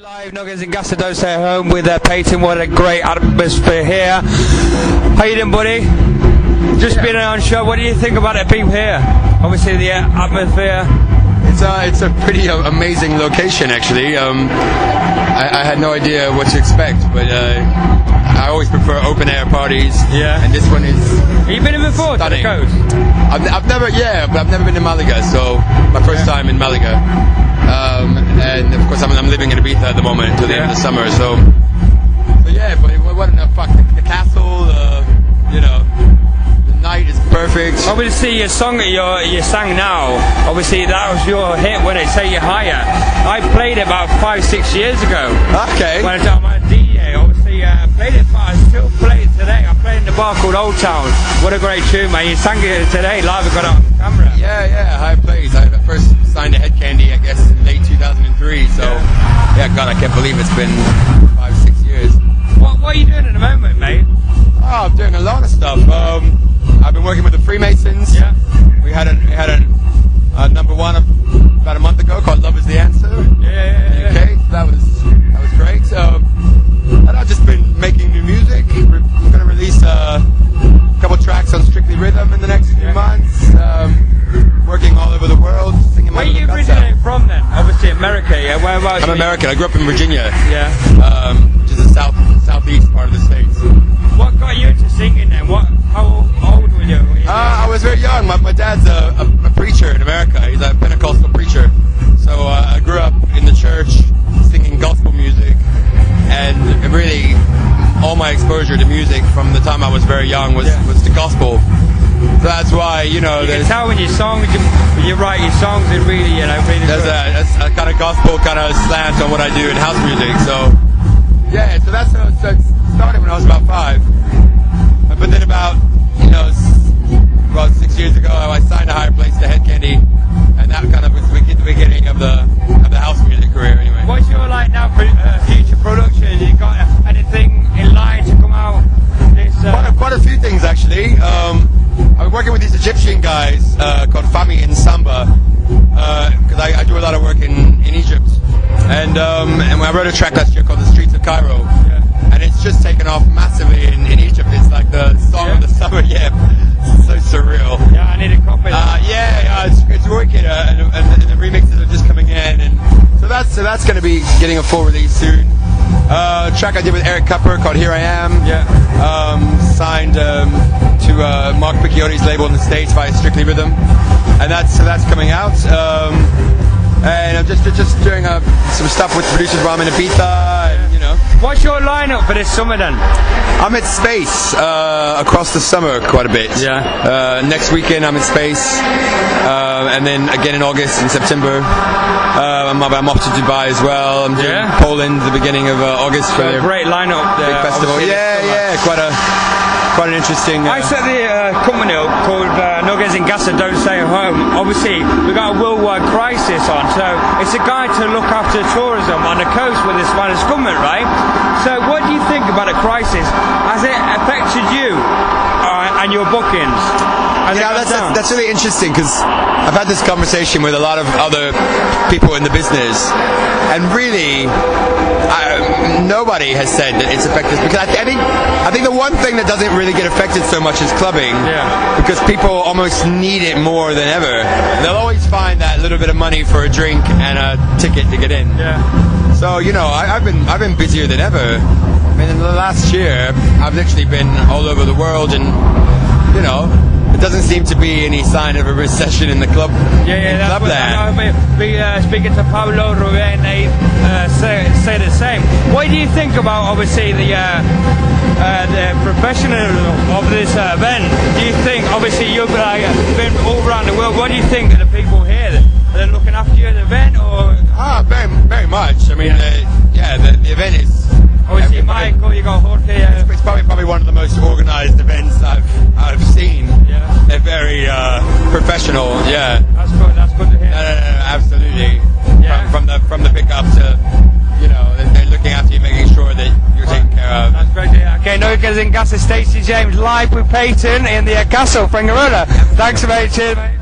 Live, nokedeisenkasa, don't stay at home with Peyton. What a great atmosphere here. How you doing, buddy? Just been on show. What do you think about the people here? Obviously, the atmosphere. It's a pretty amazing location, actually. I had no idea what to expect, but I always prefer open air parties. Yeah. And this one is. Have you been in before? Stunning. To the coast? I've never been to Malaga, so my first time in Malaga. And of course, I'm living in Ibiza at the moment until the end of the summer. So yeah, but what enough fuck the castle, you know. The night is perfect. Obviously, your song that you sang now, obviously that was your hit when it Take You Higher. I played it about 5-6 years ago. Okay. When I was my DJ, obviously I played it, but I still play it today. I played in the bar called Old Town. What a great tune, man. You sang it today live. I got it on camera. Yeah, high praise. I first signed to Head Candy, I guess, in late 2003. So yeah, God, I can't believe it's been 5-6 years. What are you doing at the moment, mate? Oh, I'm doing a lot of stuff. I've been working with the Freemasons. Yeah. We had a number one about a month ago called Love Is the Answer. Yeah. Okay, so that was great. And I've just been making new music. We're going to release a couple tracks on Strictly Rhythm in the next few months. Working all over the world, singing. Where are you originally from then? Obviously America, yeah. Whereabouts? I'm American. I grew up in Virginia. Yeah. Which is the southeast part of the States. What got you into singing then? How old were you? I was very young. My dad's a preacher in America. He's a Pentecostal preacher. So I grew up in the church singing gospel music, and really all my exposure to music from the time I was very young was to gospel. So that's why, you know, you can tell when you write your songs, it really, really there's a kind of gospel kind of slant on what I do in house music. So yeah, so that's so it started when I was about 5. But then about 6 years ago, I signed a higher place to Head Candy, and that kind of was the beginning of the house music career. Anyway, what's your now for future production? You got anything in line to come out? Quite a few things actually. I'm working with these Egyptian guys called Fami and Samba because I do a lot of work in Egypt, and I wrote a track last year called The Streets of Cairo. Yeah. And it's just taken off massively in Egypt. It's like the song of the summer. Yeah, so surreal. Yeah, I need a copy. It's wicked, and the remixes are just coming in, and so that's going to be getting a full release soon. A track I did with Eric Cupper called Here I Am. Yeah. Signed to Mark Picciotti's label in the States via Strictly Rhythm, and that's coming out. And I'm just doing some stuff with producers while I'm in Ibiza, and, you know. What's your lineup for this summer then? I'm at Space across the summer quite a bit. Yeah. Next weekend I'm in Space, and then again in August and September. I'm off to Dubai as well. I'm doing Poland the beginning of August for their great lineup there. Big festival. Yeah, quite an interesting. I set the company up called nokedeisenkasa, Don't Stay at Home. Obviously, we've got a worldwide crisis on, so it's a guide to look after tourism on the coast with the Spanish government, right? So, what do you think about the crisis? Has it affected you and your bookings? That's really interesting because I've had this conversation with a lot of other people in the business, and really, nobody has said that it's affected, because I think the one thing that doesn't really get affected so much is clubbing, because people almost need it more than ever. They'll always find that little bit of money for a drink and a ticket to get in. Yeah. So I've been busier than ever. I mean, in the last year, I've literally been all over the world, and it doesn't seem to be any sign of a recession in the club. Club land. Speaking to Pablo, Ruben, they say the same. What do you think about obviously the professionalism of this event? Do you think, obviously you've been all around the world, what do you think of the people here? Are they looking after you at the event, or? Very, very much. I mean, the event is. Obviously, Michael, you got Jorge. It's probably one of the most organised events I've seen. Yeah. They're very professional. Yeah. That's good to hear. No, absolutely. Yeah. From the pickup to, they're looking after you, making sure that you're taken care of. That's great to hear. Okay, nokedeisenkasa, Stacey James live with Peyton in the castle, Frangarola. Thanks, mate. Cheers, mate.